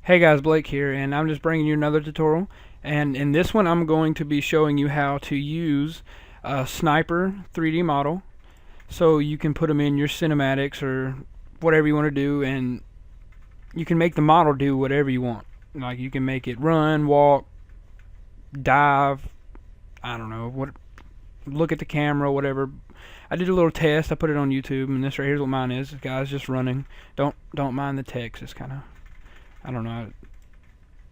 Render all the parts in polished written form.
Hey guys, Blake here, and I'm just bringing you another tutorial. And in this one, I'm going to be showing you how to use a sniper 3D model, so you can put them in your cinematics or whatever you want to do, and you can make the model do whatever you want. Like you can make it run, walk, dive. I don't know what. Look at the camera, whatever. I did a little test. I put it on YouTube, and this right here's what mine is. The guy's just running. Don't mind the text. It's kind of, I don't know. I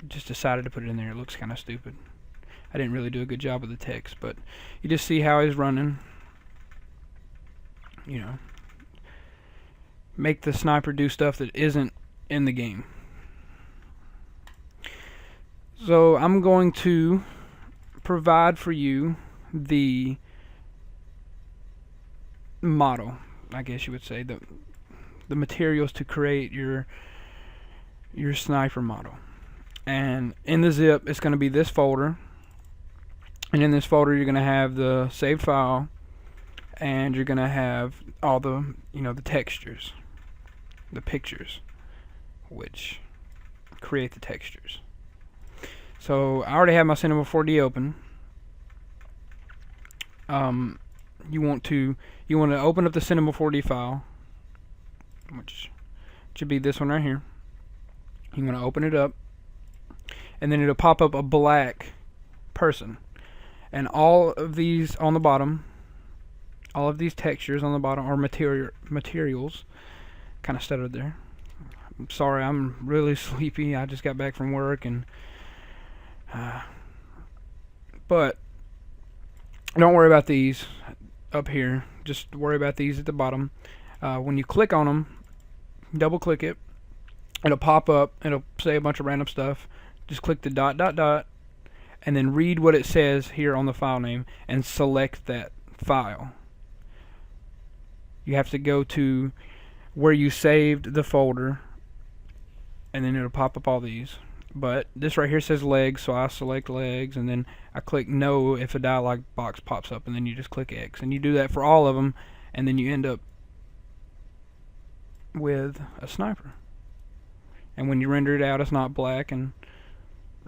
just decided to put it in there. It looks kind of stupid. I didn't really do a good job with the text, but you just see how he's running. You know, make the sniper do stuff that isn't in the game. So I'm going to provide for you the model, I guess you would say, the materials to create your sniper model. And in the zip, it's going to be this folder, and in this folder you're going to have the saved file, and you're going to have all the the textures, the pictures, which create the textures. So I already have my Cinema 4D open. You want to open up the Cinema 4D file, which should be this one right here. You want to open it up, and then it'll pop up a black person, and all of these on the bottom, all of these textures on the bottom are materials. Kind of stuttered there. I'm sorry, I'm really sleepy. I just got back from work, and but don't worry about these up here. Just worry about these at the bottom. When you click on them, double click it, it'll pop up. It'll say a bunch of random stuff. Just click the dot dot dot, and then read what it says here on the file name and select that file. You have to go to where you saved the folder, and then it'll pop up all these. But this right here says legs, so I select legs, and then I click no if a dialog box pops up, and then you just click X, and you do that for all of them, and then you end up with a sniper. And when you render it out, it's not black, and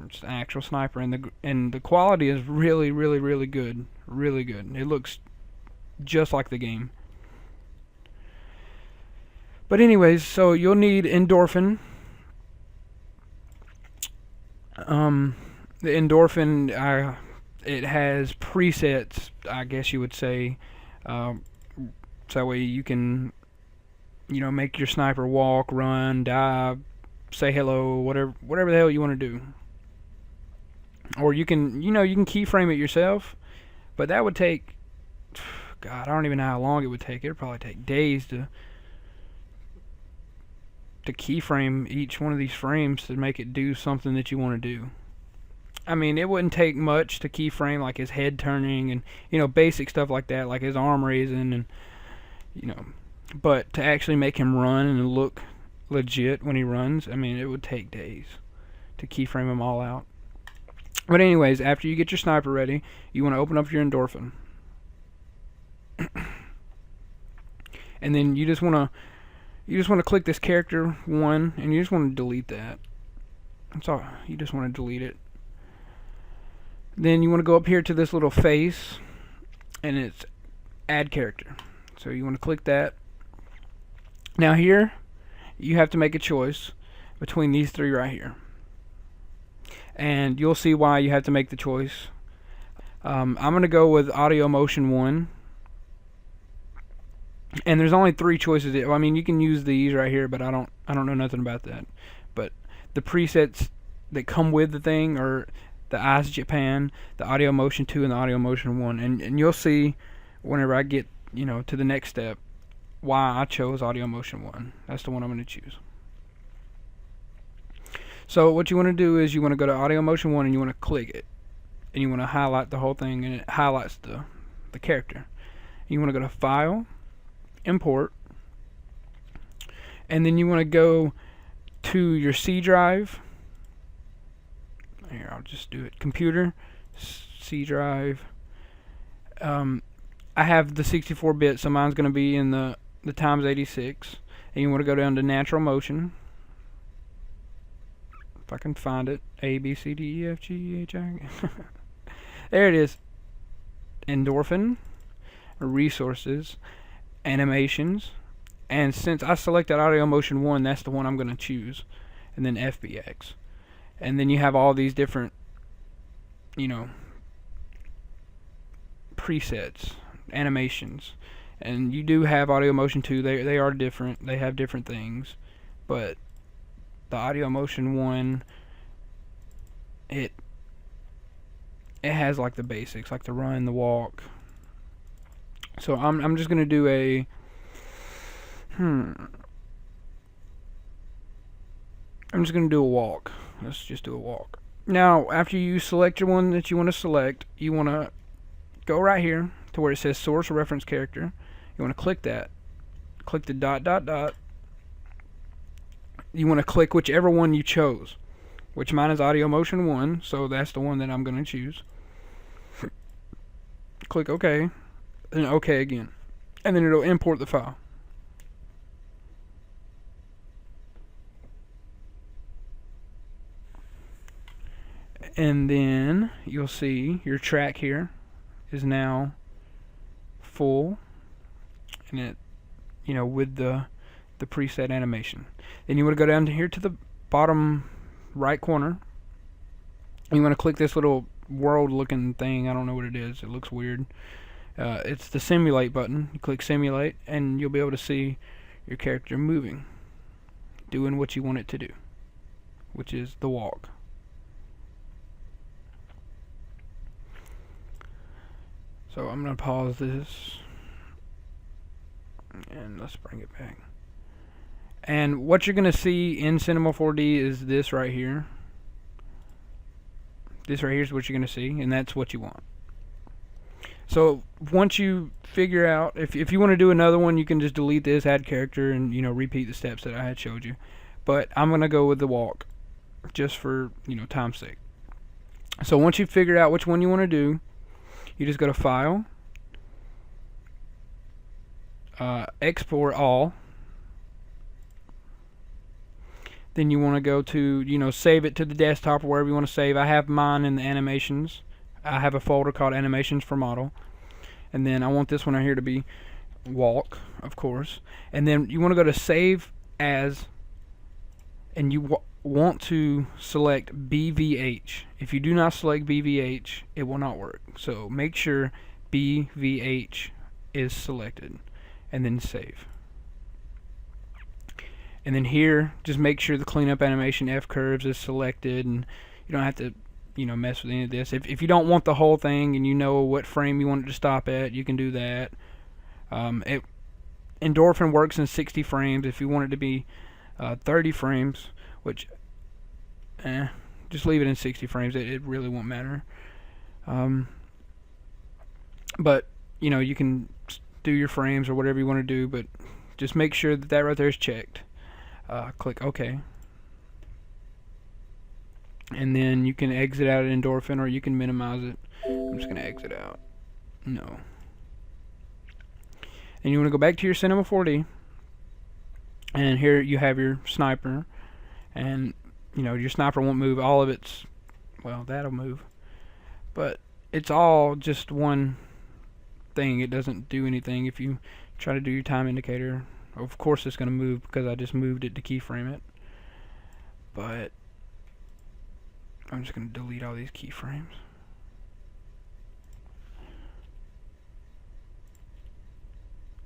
it's an actual sniper, and the quality is really good, really good. It looks just like the game. But anyways, so you'll need Endorphin. The Endorphin, it has presets, I guess you would say, so that way you can, make your sniper walk, run, dive, say hello, whatever the hell you want to do. Or you can, you can keyframe it yourself, but that would take, God, I don't even know how long it would take. It would probably take days to keyframe each one of these frames to make it do something that you want to do. I mean, it wouldn't take much to keyframe, like his head turning and basic stuff like that, like his arm raising, and but to actually make him run and look legit when he runs, I mean, it would take days to keyframe them all out. But anyways, after you get your sniper ready, you want to open up your Endorphin, and then you just want to click this character 1, and you just want to delete that. That's all. You just want to delete it. Then you want to go up here to this little face, and it's add character. So you want to click that. Now here, you have to make a choice between these three right here. And you'll see why you have to make the choice. I'm going to go with Audio Motion 1. And there's only 3 choices. I mean, you can use these right here, but I don't know nothing about that. But the presets that come with the thing are the Eyes Japan, the Audio Motion 2, and the Audio Motion 1. And you'll see whenever I get to the next step why I chose Audio Motion 1. That's the one I'm going to choose. So what you want to do is you want to go to Audio Motion 1, and you want to click it, and you want to highlight the whole thing, and it highlights the character. You want to go to File, Import, and then you want to go to your C drive. Here, I'll just do it. Computer, C drive. I have the 64-bit, so mine's going to be in the times 86. And you want to go down to Natural Motion. If I can find it. A, B, C, D, E, F, G, H, I. There it is. Endorphin, resources, animations, and since I selected Audio Motion 1, that's the one I'm going to choose, and then FBX. And then you have all these different, you know, presets, animations, and you do have Audio Motion 2. They are different. They have different things, but the Audio Motion 1, it has like the basics, like the run, the walk. So I'm just gonna do a I'm just gonna do a walk. Let's just do a walk. Now, after you select your one that you want to select, you want to go right here to where it says source reference character. You want to click that. Click the dot dot dot. You want to click whichever one you chose, which mine is Audio Motion 1, so that's the one that I'm going to choose. Click OK, and OK again, and then it'll import the file. And then you'll see your track here is now full, and it, with the preset animation. Then you want to go down to here to the bottom right corner. You want to click this little world looking thing. I don't know what it is. It looks weird. It's the simulate button. You click simulate and you'll be able to see your character moving, doing what you want it to do, which is the walk. So I'm going to pause this and let's bring it back. And what you're going to see in Cinema 4D is this right here. This right here is what you're going to see, and that's what you want. So once you figure out, if you want to do another one, you can just delete this, add character, and repeat the steps that I had showed you. But I'm going to go with the walk, just for time's sake. So once you figure out which one you want to do, you just go to File, Export All. Then you want to go to, save it to the desktop or wherever you want to save. I have mine in the animations. I have a folder called Animations for Model. And then I want this one right here to be Walk, of course. And then you want to go to Save As, and you want to select BVH. If you do not select BVH, it will not work. So make sure BVH is selected, and then save. And then here, just make sure the cleanup animation F curves is selected, and you don't have to, mess with any of this. If you don't want the whole thing and you know what frame you want it to stop at, you can do that. Endorphin works in 60 frames. If you want it to be 30 frames, which, just leave it in 60 frames. It really won't matter. But you can do your frames or whatever you want to do, but just make sure that right there is checked. Click OK, and then you can exit out of Endorphin or you can minimize it. I'm just going to exit out. No. And you want to go back to your Cinema 4D, and here you have your sniper, and your sniper won't move. All of it's, well, that'll move, but it's all just one thing. It doesn't do anything. If you try to do your time indicator, of course it's going to move because I just moved it to keyframe it. But I'm just going to delete all these keyframes.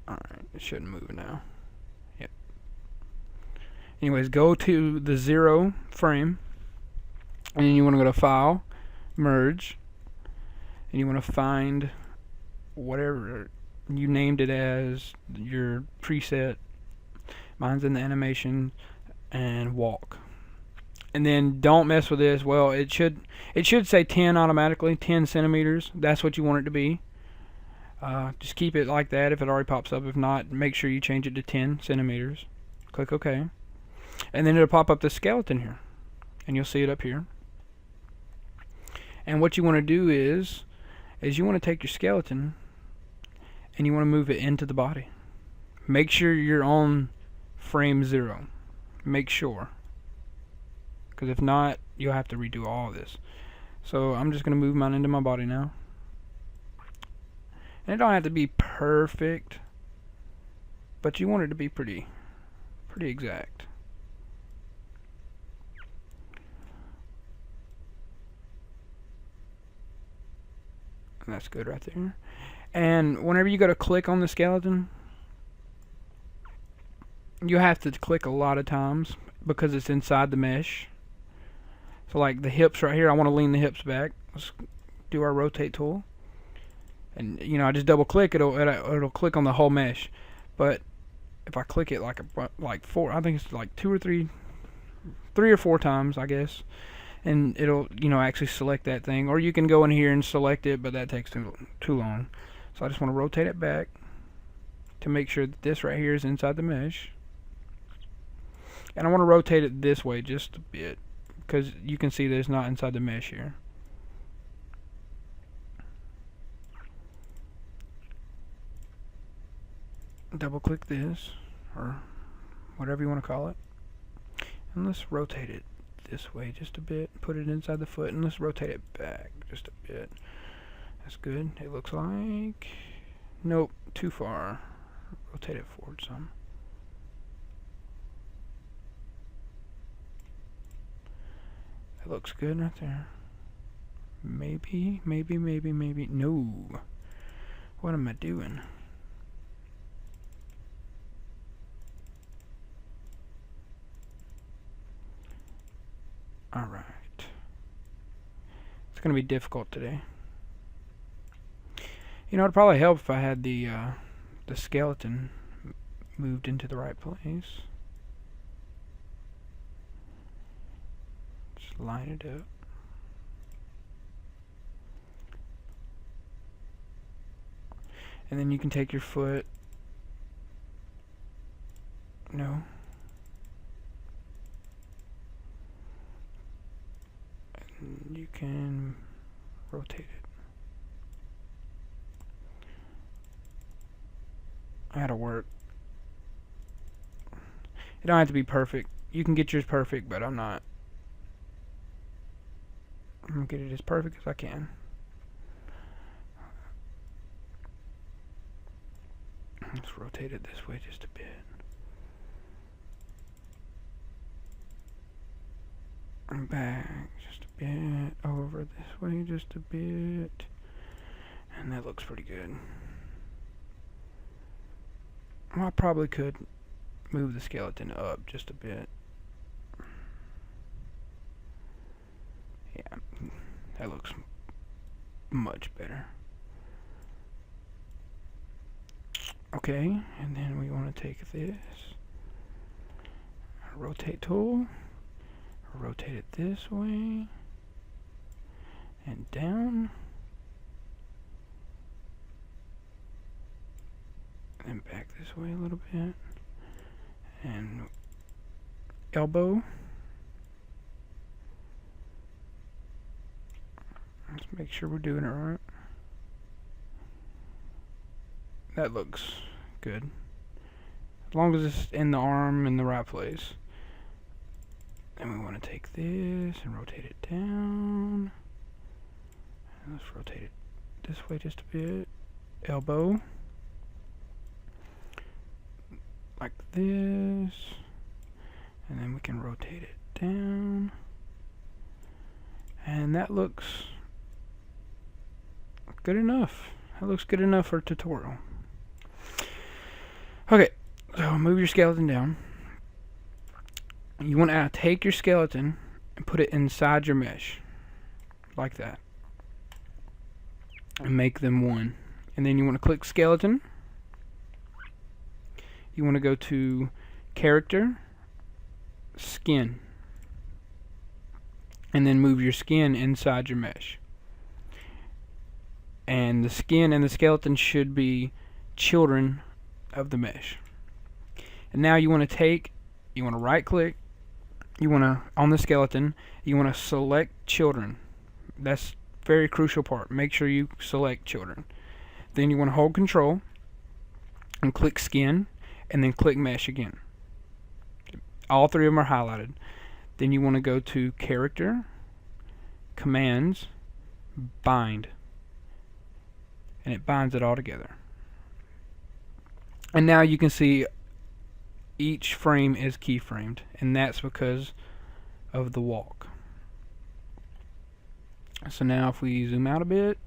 Alright, it shouldn't move now. Yep. Anyways, go to the 0 frame, and then you want to go to File, Merge, and you want to find whatever you named it as your preset. Mine's in the animation, and walk. And then don't mess with this. Well, it should say 10 automatically, 10 centimeters. That's what you want it to be. Just keep it like that if it already pops up. If not, make sure you change it to 10 centimeters. Click OK. And then it'll pop up the skeleton here, and you'll see it up here. And what you want to do is you want to take your skeleton and you want to move it into the body. Make sure you're on frame 0. Make sure, because if not, you'll have to redo all of this. So I'm just going to move mine into my body now. And it don't have to be perfect, but you want it to be pretty exact. And that's good right there. And whenever you go to click on the skeleton, you have to click a lot of times because it's inside the mesh. So like the hips right here, I want to lean the hips back. Let's do our rotate tool. And you know, I just double click, it'll click on the whole mesh. But if I click it like four, I think it's like three or four times, I guess, and it'll, you know, actually select that thing. Or you can go in here and select it, but that takes too long. So I just want to rotate it back to make sure that this right here is inside the mesh. And I want to rotate it this way just a bit, because you can see that it's not inside the mesh here. Double click this, or whatever you want to call it, and let's rotate it this way just a bit. Put it inside the foot, and let's rotate it back just a bit. That's good. It looks like, nope, too far. Rotate it forward some. That looks good right there. Maybe. No. What am I doing? Alright. It's going to be difficult today. You know, it'd probably help if I had the skeleton moved into the right place. Just line it up. And then you can take your foot. No. And you can rotate it. That'll work. It don't have to be perfect. You can get yours perfect, but I'm not. I'm gonna get it as perfect as I can. Let's rotate it this way just a bit. And back just a bit. Over this way just a bit. And that looks pretty good. Well, I probably could move the skeleton up just a bit. Yeah, that looks much better. Okay, and then we want to take this rotate tool, rotate it this way and down, and back this way a little bit, and elbow. Let's make sure we're doing it right. That looks good. As long as it's in the arm in the right place. Then we want to take this and rotate it down. And let's rotate it this way just a bit. Elbow. Like this. And then we can rotate it down. And that looks good enough. That looks good enough for a tutorial. Okay, so move your skeleton down. You want to take your skeleton and put it inside your mesh, like that, and make them one. And then you want to click skeleton. You want to go to character, skin, and then move your skin inside your mesh. And the skin and the skeleton should be children of the mesh. And now you want to right click, you want to, on the skeleton, you want to select children. That's very crucial part. Make sure you select children. Then you want to hold control and click skin and then click mesh again. All three of them are highlighted. Then you want to go to Character, Commands, Bind, and it binds it all together. And now you can see each frame is keyframed, and that's because of the walk. So now if we zoom out a bit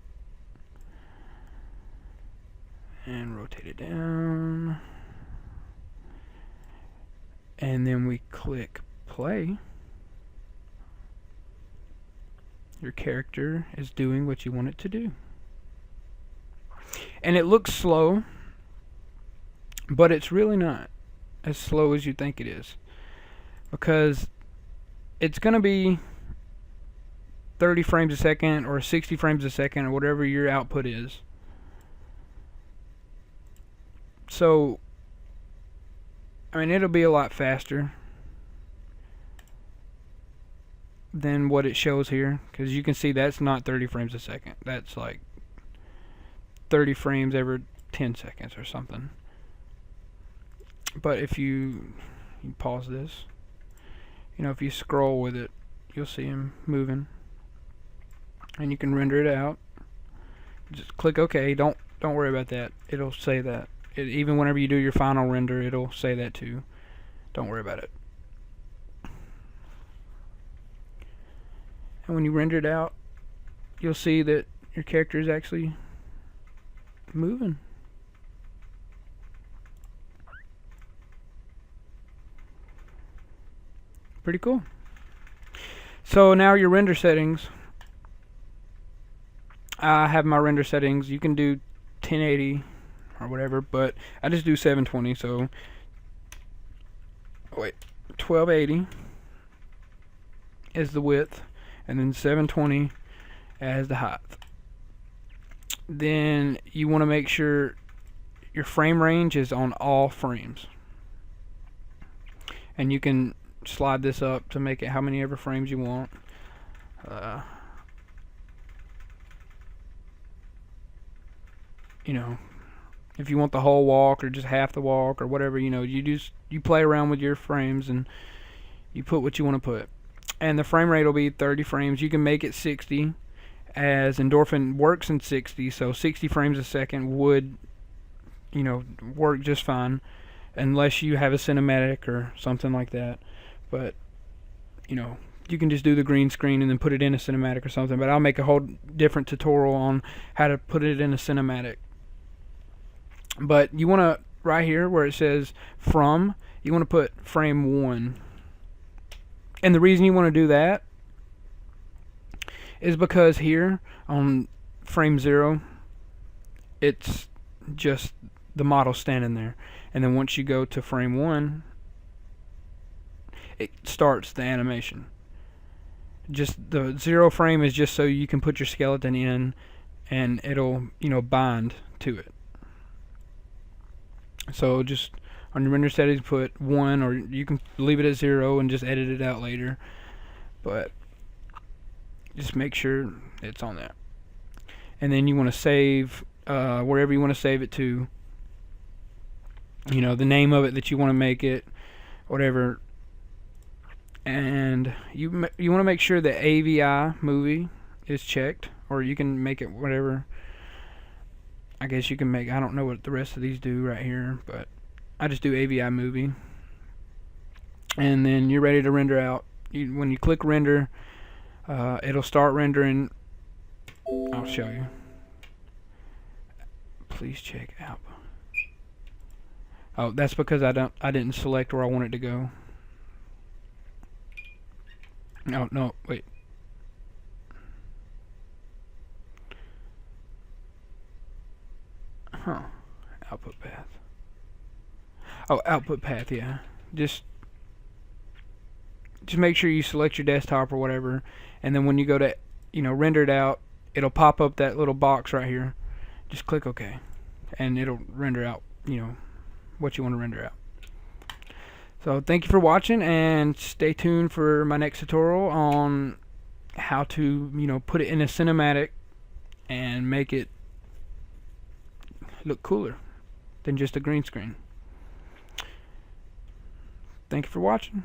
and rotate it down, and then we click play, your character is doing what you want it to do. And it looks slow, but it's really not as slow as you think it is, because it's going to be 30 frames a second or 60 frames a second or whatever your output is. So I mean, it'll be a lot faster than what it shows here, because you can see that's not 30 frames a second. That's like 30 frames every 10 seconds or something. But if you pause this, you know, if you scroll with it, you'll see him moving, and you can render it out. Just click OK. Don't worry about that. It'll say that. Even whenever you do your final render, it'll say that too. Don't worry about it. And when you render it out, you'll see that your character is actually moving. Pretty cool. So now your render settings. I have my render settings. You can do 1080 or whatever, but I just do 720. So wait, 1280 is the width, and then 720 as the height. Then you want to make sure your frame range is on all frames, and you can slide this up to make it how many ever frames you want. You know, if you want the whole walk or just half the walk or whatever, you know, you play around with your frames and you put what you want to put. And the frame rate will be 30 frames. You can make it 60, as Endorphin works in 60, so 60 frames a second would, you know, work just fine, unless you have a cinematic or something like that. But, you know, you can just do the green screen and then put it in a cinematic or something. But I'll make a whole different tutorial on how to put it in a cinematic. But you want to, right here where it says from, you want to put frame 1. And the reason you want to do that is because here on frame 0, it's just the model standing there. And then once you go to frame 1, it starts the animation. Just the 0 frame is just so you can put your skeleton in and it'll, you know, bind to it. So just on your render settings put 1, or you can leave it at 0 and just edit it out later, but just make sure it's on there. And then you want to save wherever you want to save it to, you know, the name of it that you want to make it, whatever. And you want to make sure the AVI movie is checked, or you can make it whatever. I guess you can make, I don't know what the rest of these do right here, but I just do AVI movie. And then you're ready to render out. When you click render, it'll start rendering. I'll show you. Please check out. Oh, that's because I didn't select where I want it to go. No, wait. Huh. Output path. Oh, output path, yeah. Just make sure you select your desktop or whatever, and then when you go to, you know, render it out, it'll pop up that little box right here. Just click OK, and it'll render out, you know, what you want to render out. So thank you for watching, and stay tuned for my next tutorial on how to, you know, put it in a cinematic and make it look cooler than just a green screen. Thank you for watching.